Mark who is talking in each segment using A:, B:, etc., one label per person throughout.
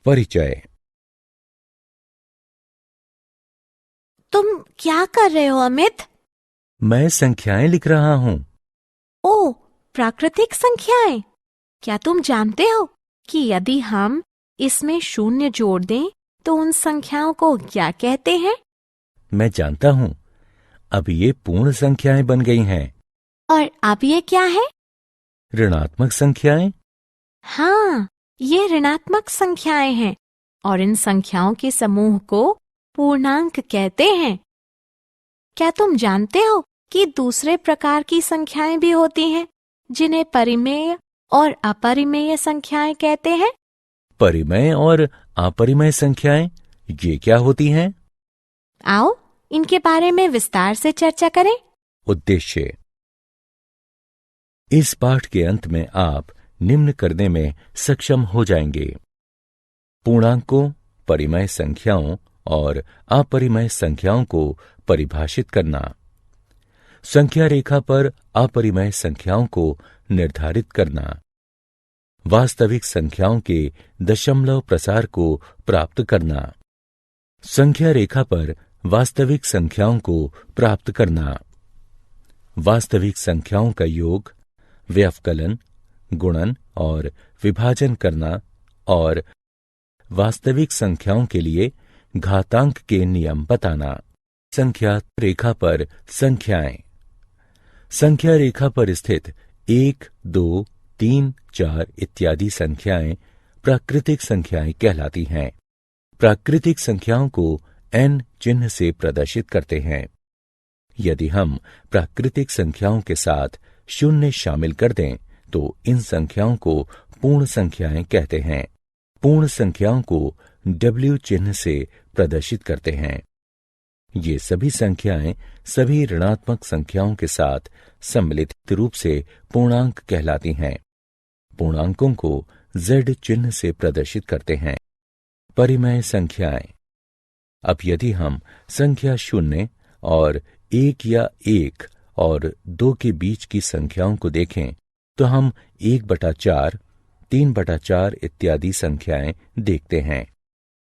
A: परिचय।
B: तुम क्या कर रहे हो अमित?
A: मैं संख्याएं लिख रहा हूँ।
B: ओ, प्राकृतिक संख्याएं। क्या तुम जानते हो कि यदि हम इसमें शून्य जोड़ दें तो उन संख्याओं को क्या कहते हैं?
A: मैं जानता हूँ। अब ये पूर्ण संख्याएं बन गई हैं।
B: और अब ये क्या है?
A: ऋणात्मक संख्याएं।
B: हाँ, ये ऋणात्मक संख्याएं हैं और इन संख्याओं के समूह को पूर्णांक कहते हैं। क्या तुम जानते हो कि दूसरे प्रकार की संख्याएं भी होती हैं जिन्हें परिमेय और अपरिमेय संख्याएं कहते हैं?
A: परिमेय और अपरिमेय संख्याएं ये क्या होती हैं?
B: आओ इनके बारे में विस्तार से चर्चा करें।
A: उद्देश्य। इस पाठ के अंत में आप निम्न करने में सक्षम हो जाएंगे: पूर्णांकों, परिमेय संख्याओं और अपरिमेय संख्याओं को परिभाषित करना, संख्या रेखा पर अपरिमेय संख्याओं को निर्धारित करना, वास्तविक संख्याओं के दशमलव प्रसार को प्राप्त करना, संख्या रेखा पर वास्तविक संख्याओं को प्राप्त करना, वास्तविक संख्याओं का योग, व्यवकलन, गुणन और विभाजन करना और वास्तविक संख्याओं के लिए घातांक के नियम बताना। संख्या रेखा पर संख्याएं। संख्या रेखा पर स्थित 1, 2, 3, 4 इत्यादि संख्याएं प्राकृतिक संख्याएं कहलाती हैं। प्राकृतिक संख्याओं को n चिन्ह से प्रदर्शित करते हैं। यदि हम प्राकृतिक संख्याओं के साथ शून्य शामिल कर दें तो इन संख्याओं को पूर्ण संख्याएं कहते हैं। पूर्ण संख्याओं को W चिन्ह से प्रदर्शित करते हैं। ये सभी संख्याएं सभी ऋणात्मक संख्याओं के साथ सम्मिलित रूप से पूर्णांक कहलाती हैं। पूर्णांकों को Z चिन्ह से प्रदर्शित करते हैं। परिमेय संख्याएं। अब यदि हम संख्या 0 और 1 या 1 और 2 के बीच की संख्याओं को देखें तो हम 1/4, 3/4 इत्यादि संख्याएं देखते हैं।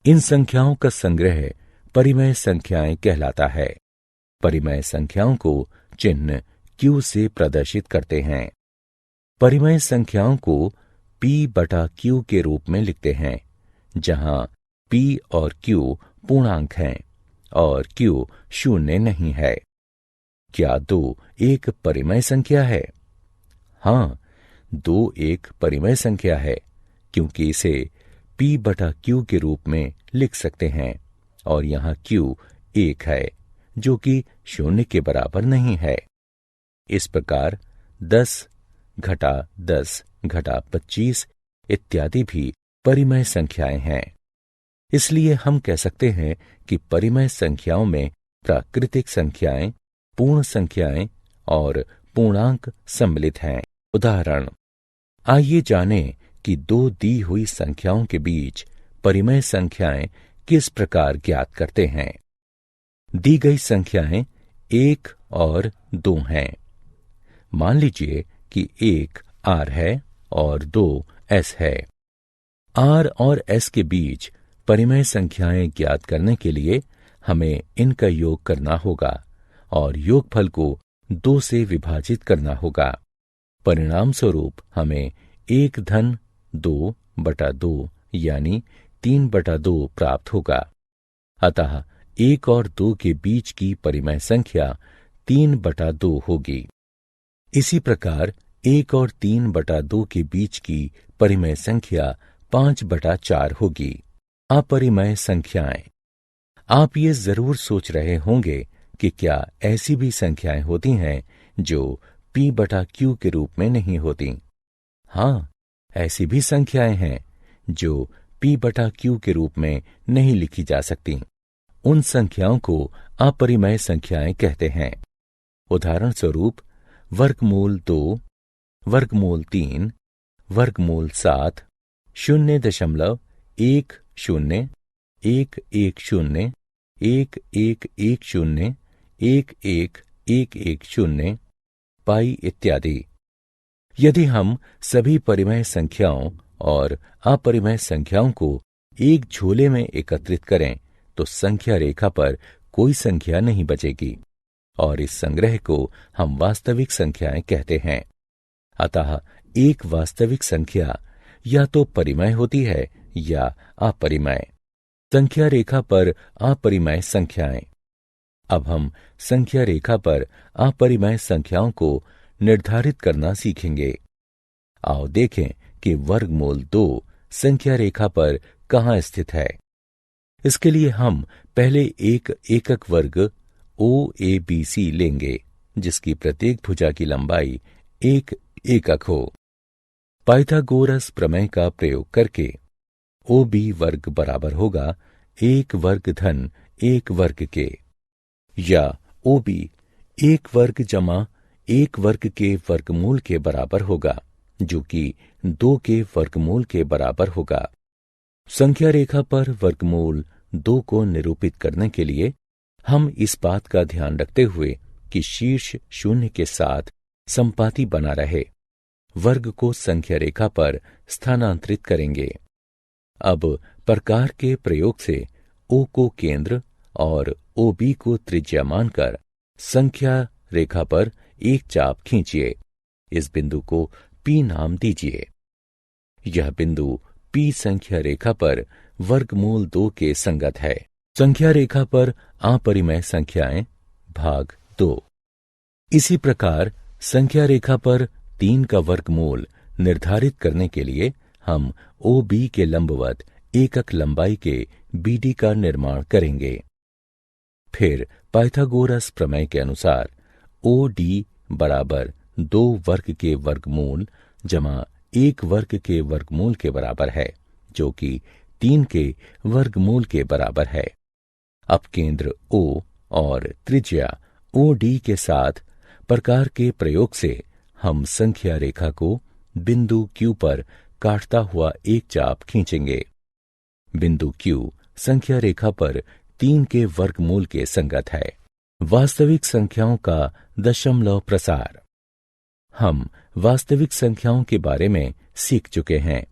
A: इन संख्याओं का संग्रह परिमेय संख्याएं कहलाता है। परिमेय संख्याओं को चिन्ह Q से प्रदर्शित करते हैं। परिमेय संख्याओं को P/Q के रूप में लिखते हैं, जहां P और Q पूर्णांक हैं और Q शून्य नहीं है। क्या 2 एक परिमेय संख्या है? हाँ, 2 एक परिमेय संख्या है क्योंकि इसे P/Q के रूप में लिख सकते हैं और यहाँ Q 1 है जो कि शून्य के बराबर नहीं है। इस प्रकार 10 घटा 10 घटा 25 इत्यादि भी परिमेय संख्याएं हैं। इसलिए हम कह सकते हैं कि परिमेय संख्याओं में प्राकृतिक संख्याएं, पूर्ण संख्याएं और पूर्णांक सम्मिलित हैं। उदाहरण। आइए जानें कि 2 दी हुई संख्याओं के बीच परिमेय संख्याएं किस प्रकार ज्ञात करते हैं। दी गई संख्याएं 1 और 2 हैं। मान लीजिए कि 1 R है और 2 S है। R और S के बीच परिमेय संख्याएं ज्ञात करने के लिए हमें इनका योग करना होगा और योगफल को 2 से विभाजित करना होगा। परिणाम स्वरूप हमें 1-2/2 यानी 3/2 प्राप्त होगा। अतः 1 और 2 के बीच की परिमेय संख्या 3/2 होगी। इसी प्रकार 1 और 3/2 के बीच की परिमेय संख्या 5/4 होगी। अपरिमेय संख्याएं। आप ये जरूर सोच रहे होंगे कि क्या ऐसी भी संख्याएं होती हैं जो P/Q के रूप में नहीं होती। हाँ, ऐसी भी संख्याएं हैं जो P/Q के रूप में नहीं लिखी जा सकती। उन संख्याओं को अपरिमेय संख्याएं कहते हैं। उदाहरण स्वरूप वर्गमूल 2, वर्गमूल 3, वर्गमूल 7, 0.10, 110, 1110, 1110, पाई इत्यादि। यदि हम सभी परिमेय संख्याओं और अपरिमेय संख्याओं को एक झोले में एकत्रित करें तो संख्या रेखा पर कोई संख्या नहीं बचेगी और इस संग्रह को हम वास्तविक संख्याएं कहते हैं। अतः एक वास्तविक संख्या या तो परिमेय होती है या अपरिमेय। संख्या रेखा पर अपरिमेय संख्याएं। अब हम संख्या रेखा पर अपरिमेय संख्याओं को निर्धारित करना सीखेंगे। आओ देखें कि वर्गमूल 2 संख्या रेखा पर कहाँ स्थित है। इसके लिए हम पहले एक एकक वर्ग OABC लेंगे जिसकी प्रत्येक भुजा की लंबाई 1 एकक हो। पाइथागोरस प्रमेय का प्रयोग करके OB वर्ग बराबर होगा 1 वर्ग धन 1 वर्ग के, या OB 1 वर्ग जमा 1 वर्ग के वर्गमूल के बराबर होगा जो कि 2 के वर्गमूल के बराबर होगा। संख्या रेखा पर वर्गमूल 2 को निरूपित करने के लिए हम इस बात का ध्यान रखते हुए कि शीर्ष शून्य के साथ संपाती बना रहे, वर्ग को संख्या रेखा पर स्थानांतरित करेंगे। अब प्रकार के प्रयोग से O को केंद्र और OB को त्रिज्या मानकर संख्या रेखा पर एक चाप खींचिए। इस बिंदु को P नाम दीजिए। यह बिंदु P संख्या रेखा पर वर्गमूल 2 के संगत है। संख्या रेखा पर अपरिमेय संख्याएं भाग 2। इसी प्रकार संख्या रेखा पर 3 का वर्गमूल निर्धारित करने के लिए हम OB के लंबवत एकक लंबाई के BD का निर्माण करेंगे। फिर पाइथागोरस प्रमेय के अनुसार OD बराबर 2 वर्ग के वर्गमूल जमा 1 वर्ग के वर्गमूल के बराबर है जो कि 3 के वर्गमूल के बराबर है। अब केंद्र O और त्रिज्या OD के साथ प्रकार के प्रयोग से हम संख्या रेखा को बिंदु Q पर काटता हुआ एक चाप खींचेंगे। बिंदु Q संख्या रेखा पर 3 के वर्गमूल के संगत है। वास्तविक संख्याओं का दशमलव प्रसार। हम वास्तविक संख्याओं के बारे में सीख चुके हैं।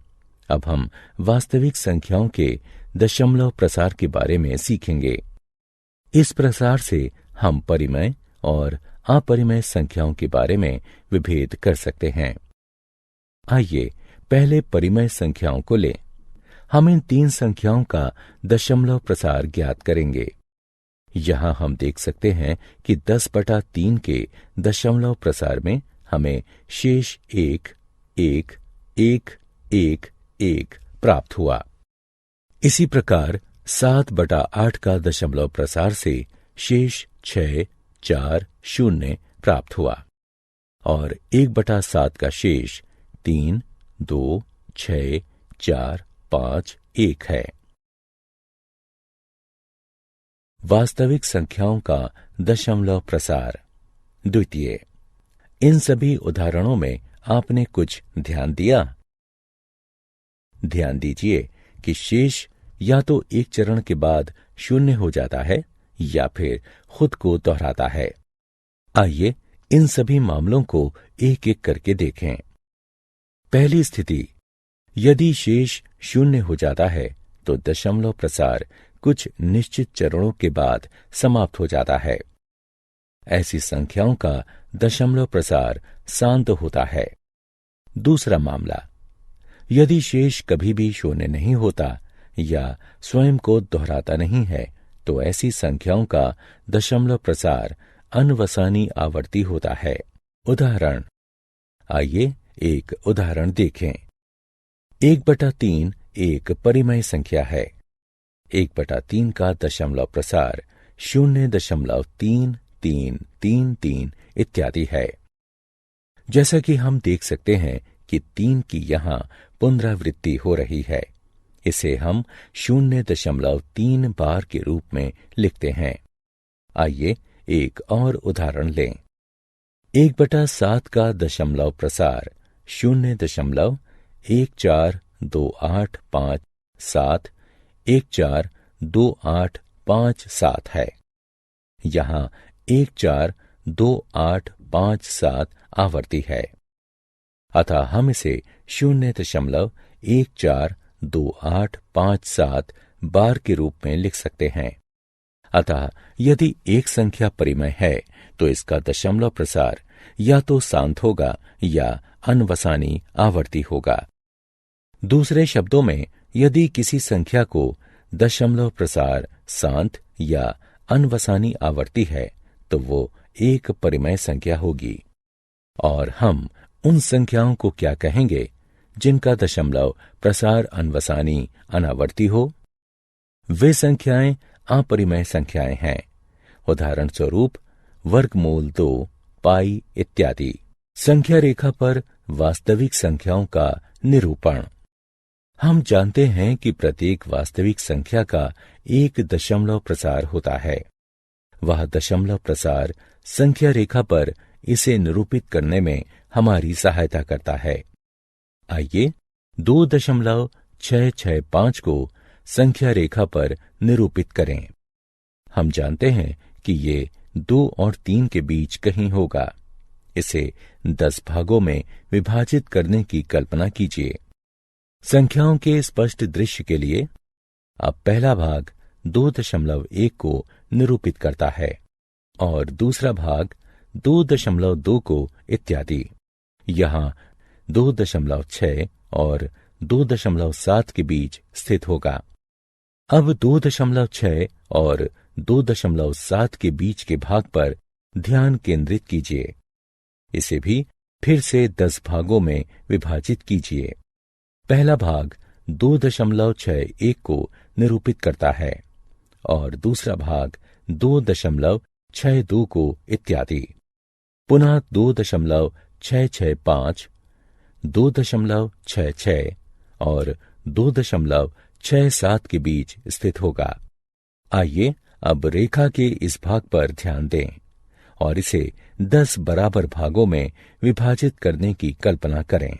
A: अब हम वास्तविक संख्याओं के दशमलव प्रसार के बारे में सीखेंगे। इस प्रसार से हम परिमेय और अपरिमेय संख्याओं के बारे में विभेद कर सकते हैं। आइए पहले परिमेय संख्याओं को लें। हम इन 3 संख्याओं का दशमलव प्रसार ज्ञात करेंगे। यहां हम देख सकते हैं कि 10/3 के दशमलव प्रसार में हमें शेष 1, 1, 1, 1, 1 प्राप्त हुआ। इसी प्रकार 7/8 का दशमलव प्रसार से शेष 6, 4, 0 प्राप्त हुआ और 1/7 का शेष 3, 2, 6, 4, 5, 1 है। वास्तविक संख्याओं का दशमलव प्रसार। द्वितीय, इन सभी उदाहरणों में आपने कुछ ध्यान दिया? ध्यान दीजिए कि शेष या तो एक चरण के बाद 0 हो जाता है या फिर खुद को दोहराता है। आइए इन सभी मामलों को एक एक करके देखें। पहली स्थिति, यदि शेष 0 हो जाता है तो दशमलव प्रसार कुछ निश्चित चरणों के बाद समाप्त हो जाता है। ऐसी संख्याओं का दशमलव प्रसार शांत होता है। दूसरा मामला, यदि शेष कभी भी 0 नहीं होता या स्वयं को दोहराता नहीं है तो ऐसी संख्याओं का दशमलव प्रसार अनवसानी आवर्ती होता है। उदाहरण, आइए एक उदाहरण देखें। 1/3 एक परिमेय संख्या है। 1/3 का दशमलव प्रसार 0.3333 इत्यादि है। जैसा कि हम देख सकते हैं कि 3 की यहां पुनरावृत्ति हो रही है। इसे हम 0.3 बार के रूप में लिखते हैं। आइए एक और उदाहरण लें। 1/7 का दशमलव प्रसार 0.142857 142857 है। यहां 142857 आवर्ती है, अतः हम इसे 0.1428 2, 8, 5, 7 बार के रूप में लिख सकते हैं। अतः यदि एक संख्या परिमेय है तो इसका दशमलव प्रसार या तो शांत होगा या अनवसानी आवर्ती होगा। दूसरे शब्दों में, यदि किसी संख्या को दशमलव प्रसार शांत या अनवसानी आवर्ती है तो वो एक परिमेय संख्या होगी। और हम उन संख्याओं को क्या कहेंगे जिनका दशमलव प्रसार अनवसानी अनावर्ती हो? वे संख्याएं अपरिमेय संख्याएं हैं। उदाहरण स्वरूप वर्गमूल 2, पाई इत्यादि। संख्या रेखा पर वास्तविक संख्याओं का निरूपण। हम जानते हैं कि प्रत्येक वास्तविक संख्या का एक दशमलव प्रसार होता है। वह दशमलव प्रसार संख्या रेखा पर इसे निरूपित करने में हमारी सहायता करता है। आइए 2.665 को संख्या रेखा पर निरूपित करें। हम जानते हैं कि ये 2 और 3 के बीच कहीं होगा। इसे 10 भागों में विभाजित करने की कल्पना कीजिए। संख्याओं के स्पष्ट दृश्य के लिए अब पहला भाग 2.1 को निरूपित करता है और दूसरा भाग 2.2 को इत्यादि। यहाँ 2.6 और 2.7 के बीच स्थित होगा। अब 2.6 और 2.7 के बीच के भाग पर ध्यान केंद्रित कीजिए। इसे भी फिर से 10 भागों में विभाजित कीजिए। पहला भाग 2.61 को निरूपित करता है और दूसरा भाग 2.62 को इत्यादि। पुनः 2.665, 2.66 और 2.67 के बीच स्थित होगा। आइए अब रेखा के इस भाग पर ध्यान दें और इसे 10 बराबर भागों में विभाजित करने की कल्पना करें।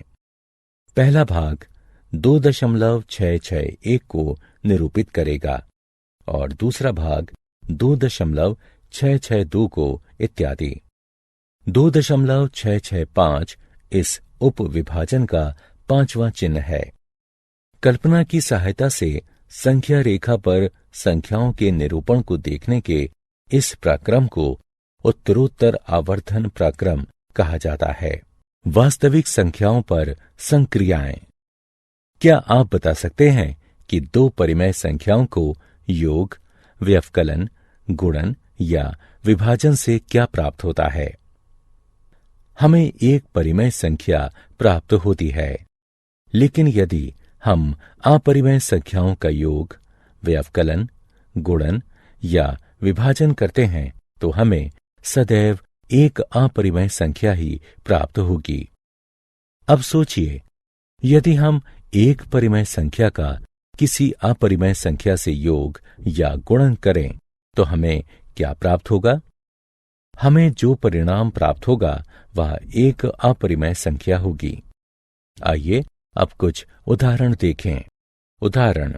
A: पहला भाग 2.661 को निरूपित करेगा और दूसरा भाग 2.662 को इत्यादि। 2.665 इस उप विभाजन का 5वां चिन्ह है। कल्पना की सहायता से संख्या रेखा पर संख्याओं के निरूपण को देखने के इस प्रक्रम को उत्तरोत्तर आवर्धन प्रक्रम कहा जाता है। वास्तविक संख्याओं पर संक्रियाएं। क्या आप बता सकते हैं कि 2 परिमेय संख्याओं को योग, व्यवकलन, गुणन या विभाजन से क्या प्राप्त होता है? हमें एक परिमेय संख्या प्राप्त होती है, लेकिन यदि हम अपरिमेय संख्याओं का योग, व्यवकलन, गुणन या विभाजन करते हैं तो हमें सदैव एक अपरिमेय संख्या ही प्राप्त होगी। अब सोचिए, यदि हम एक परिमेय संख्या का किसी अपरिमेय संख्या से योग या गुणन करें तो हमें क्या प्राप्त होगा? हमें जो परिणाम प्राप्त होगा वह एक अपरिमेय संख्या होगी। आइए अब कुछ उदाहरण देखें। उदाहरण,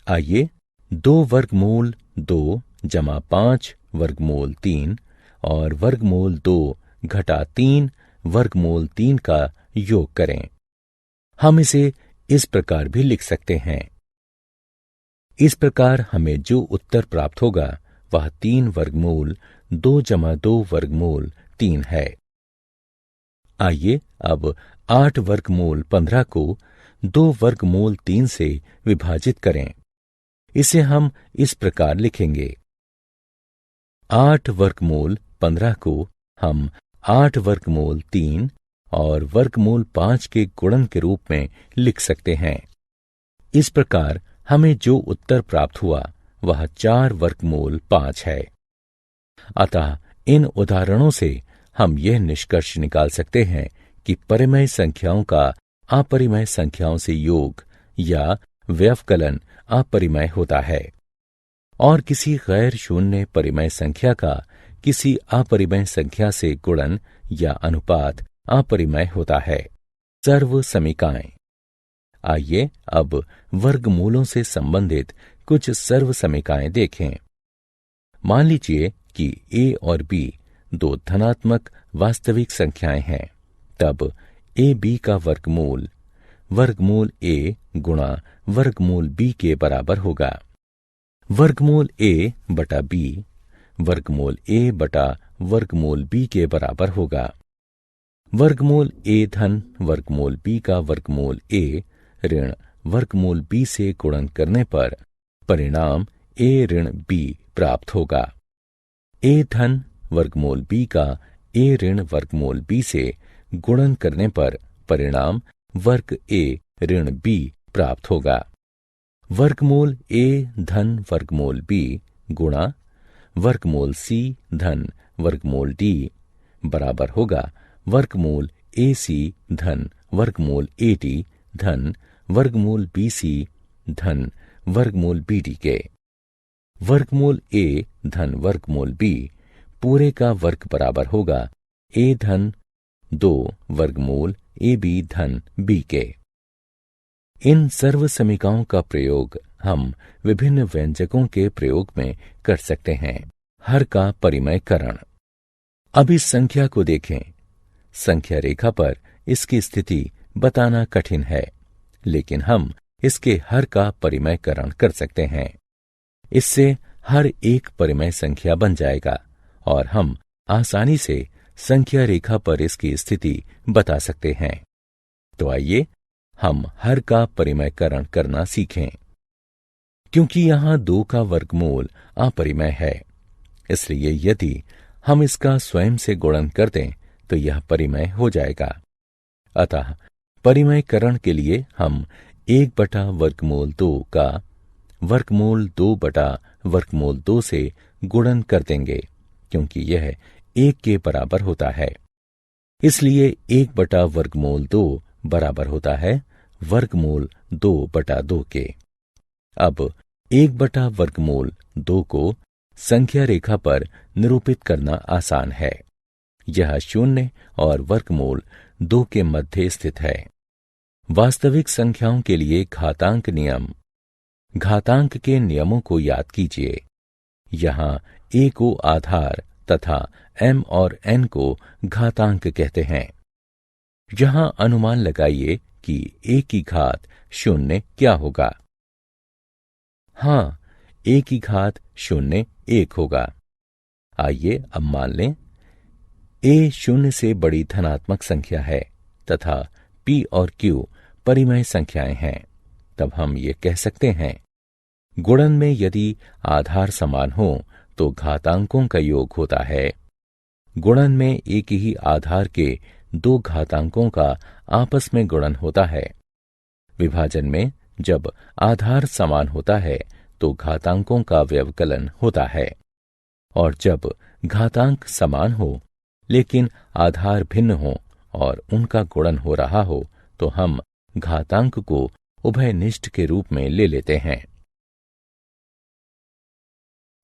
A: आइए 2 वर्गमूल 2 जमा 5 वर्गमूल 3 और वर्गमूल 2 घटा 3 वर्गमूल 3 का योग करें। हम इसे इस प्रकार भी लिख सकते हैं। इस प्रकार हमें जो उत्तर प्राप्त होगा वह 3 वर्गमूल 2 जमा 2 वर्गमूल 3 है। आइए अब 8 वर्गमूल 15 को 2 वर्गमूल 3 से विभाजित करें। इसे हम इस प्रकार लिखेंगे। 8 वर्गमूल 15 को हम 8 वर्गमूल 3 और वर्गमूल 5 के गुणन के रूप में लिख सकते हैं। इस प्रकार हमें जो उत्तर प्राप्त हुआ वह 4 वर्गमूल 5 है। अतः इन उदाहरणों से हम यह निष्कर्ष निकाल सकते हैं कि परिमेय संख्याओं का अपरिमेय संख्याओं से योग या व्यवकलन अपरिमेय होता है और किसी गैर शून्य परिमेय संख्या का किसी अपरिमेय संख्या से गुणन या अनुपात अपरिमेय होता है। सर्व समीकाएं। आइए अब वर्गमूलों से संबंधित कुछ सर्व समीकाएं देखें। मान लीजिए कि a और b 2 धनात्मक वास्तविक संख्याएं हैं, तब a b का वर्गमूल a गुणा वर्गमूल b के बराबर होगा। वर्गमूल a बटा b वर्गमूल a बटा वर्गमूल b के बराबर होगा। वर्गमूल a धन वर्गमूल b का वर्गमूल a ऋण वर्गमूल b से गुणन करने पर परिणाम a ऋण b प्राप्त होगा। a धन वर्गमूल b का a ऋण वर्गमूल b से गुणन करने पर परिणाम वर्ग a ऋण b प्राप्त होगा। वर्गमूल a धन वर्गमूल b गुणा वर्गमूल c धन वर्गमूल d बराबर होगा वर्गमूल ac धन वर्गमूल ad धन वर्गमूल bc धन वर्गमूल bd के। वर्गमूल a धन वर्गमूल b पूरे का वर्ग बराबर होगा a धन 2 वर्गमूल ab धन b के। इन सर्व समीकरणों का प्रयोग हम विभिन्न व्यंजकों के प्रयोग में कर सकते हैं। हर का परिमयकरण। अब इस संख्या को देखें। संख्या रेखा पर इसकी स्थिति बताना कठिन है, लेकिन हम इसके हर का परिमयकरण कर सकते हैं। इससे हर एक परिमेय संख्या बन जाएगा और हम आसानी से संख्या रेखा पर इसकी स्थिति बता सकते हैं। तो आइए हम हर का परिमयकरण करना सीखें। क्योंकि यहां 2 का वर्गमूल अपरिमेय है, इसलिए यदि हम इसका स्वयं से गुणन कर दें तो यह परिमेय हो जाएगा। अतः परिमयकरण के लिए हम 1 बटा वर्गमूल 2 का वर्गमूल 2 बटा वर्गमूल 2 से गुणन कर देंगे, क्योंकि यह 1 के बराबर होता है। इसलिए 1 बटा वर्गमूल 2 बराबर होता है वर्गमूल 2 बटा 2 के। अब 1 बटा वर्गमूल 2 को संख्या रेखा पर निरूपित करना आसान है। यह 0 और वर्गमूल 2 के मध्य स्थित है। वास्तविक संख्याओं के लिए घातांक नियम। घातांक के नियमों को याद कीजिए। यहाँ a को आधार तथा m और n को घातांक कहते हैं। यहां अनुमान लगाइए कि a की घात 0 क्या होगा। हाँ, a की घात 0 1 होगा। आइए अब मान लें a 0 से बड़ी धनात्मक संख्या है तथा p और q परिमेय संख्याएं हैं। तब हम ये कह सकते हैं, गुणन में यदि आधार समान हो तो घातांकों का योग होता है। गुणन में एक ही आधार के 2 घातांकों का आपस में गुणन होता है। विभाजन में जब आधार समान होता है तो घातांकों का व्यवकलन होता है, और जब घातांक समान हो लेकिन आधार भिन्न हो और उनका गुणन हो रहा हो तो हम घातांक को उभयनिष्ठ के रूप में ले लेते हैं।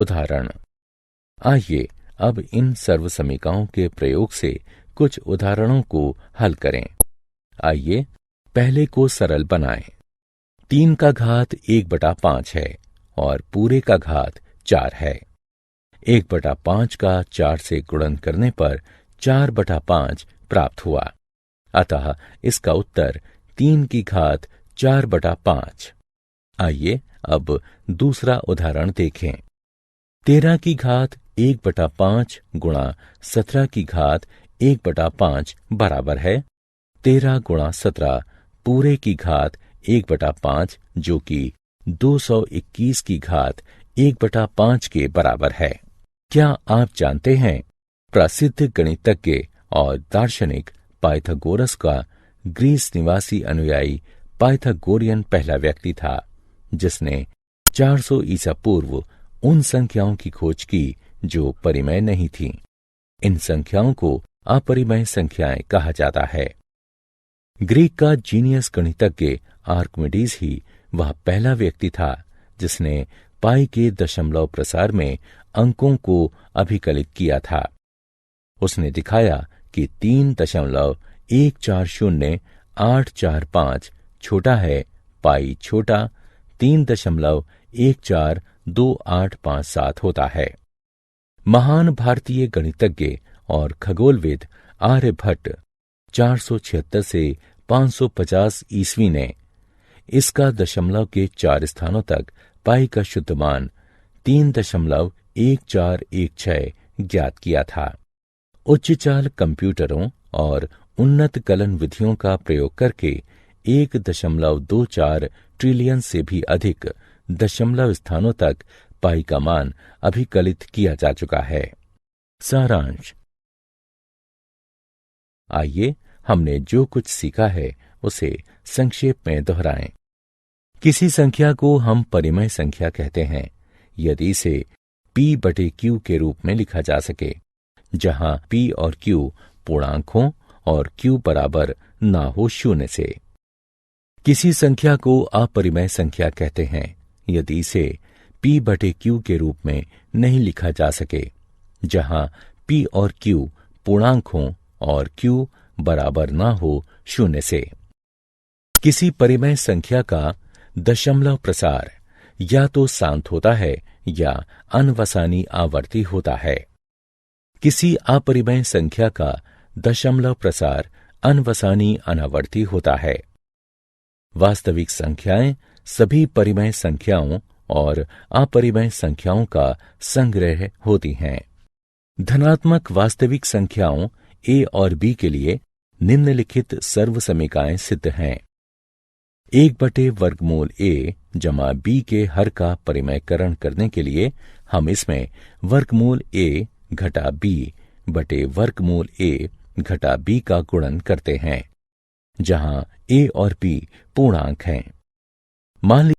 A: उदाहरण। आइए अब इन सर्व समीकरणों के प्रयोग से कुछ उदाहरणों को हल करें। आइए पहले को सरल बनाएं। 3 का घात 1 बटा 5 है और पूरे का घात 4 है। 1 बटा 5 का 4 से गुणन करने पर 4 बटा 5 प्राप्त हुआ। अतः इसका उत्तर 3 की घात 4 बटा 5। आइए अब दूसरा उदाहरण देखें। 13 की घात 1 बटा 5 गुणा 17 की घात 1 बटा 5 बराबर है 13 गुणा 17 पूरे की घात 1 बटा 5, जो कि 221 की घात 1 बटा 5 के बराबर है। क्या आप जानते हैं, प्रसिद्ध गणितज्ञ और दार्शनिक पाइथागोरस का ग्रीस निवासी अनुयायी पाइथागोरियन पहला व्यक्ति था जिसने 400 ईसा पूर्व उन संख्याओं की खोज की जो परिमेय नहीं थीं। इन संख्याओं को अपरिमेय संख्याएं कहा जाता है। ग्रीक का जीनियस गणितज्ञ आर्किमिडीज ही वह पहला व्यक्ति था जिसने पाई के दशमलव प्रसार में अंकों को अभिकलित किया था। उसने दिखाया कि 3.140845 छोटा है पाई छोटा 3.142857 होता है। महान भारतीय गणितज्ञ और खगोलविद आर्यभट्ट 476 से 550 ईस्वी ने इसका दशमलव के 4 स्थानों तक पाई का शुद्ध मान 3.1416 ज्ञात किया था। उच्च चाल कंप्यूटरों और उन्नत कलन विधियों का प्रयोग करके 1.24 ट्रिलियन से भी अधिक दशमलव स्थानों तक पाई का मान अभिकलित किया जा चुका है। सारांश। आइए हमने जो कुछ सीखा है उसे संक्षेप में दोहराएं। किसी संख्या को हम परिमेय संख्या कहते हैं यदि इसे p/q के रूप में लिखा जा सके, जहां p और q पूर्णांक हों और q बराबर ना हो 0 से। किसी संख्या को अपरिमेय संख्या कहते हैं यदि इसे p/q के रूप में नहीं लिखा जा सके, जहां p और q पूर्णांक हों और q बराबर ना हो 0 से। किसी परिमेय संख्या का दशमलव प्रसार या तो शांत होता है या अनवसानी आवर्ती होता है। किसी अपरिमेय संख्या का दशमलव प्रसार अनवसानी अनावर्ती होता है। वास्तविक संख्याएं सभी परिमेय संख्याओं और अपरिमेय संख्याओं का संग्रह होती हैं। धनात्मक वास्तविक संख्याओं a और b के लिए निम्नलिखित सर्वसमीकाएं सिद्ध हैं। 1/वर्गमूल a जमा b के हर का परिमेयकरण करने के लिए हम इसमें वर्गमूल a घटा b बटे वर्गमूल a घटा b का गुणन करते हैं, जहां a और b पूर्णांक हैं। मान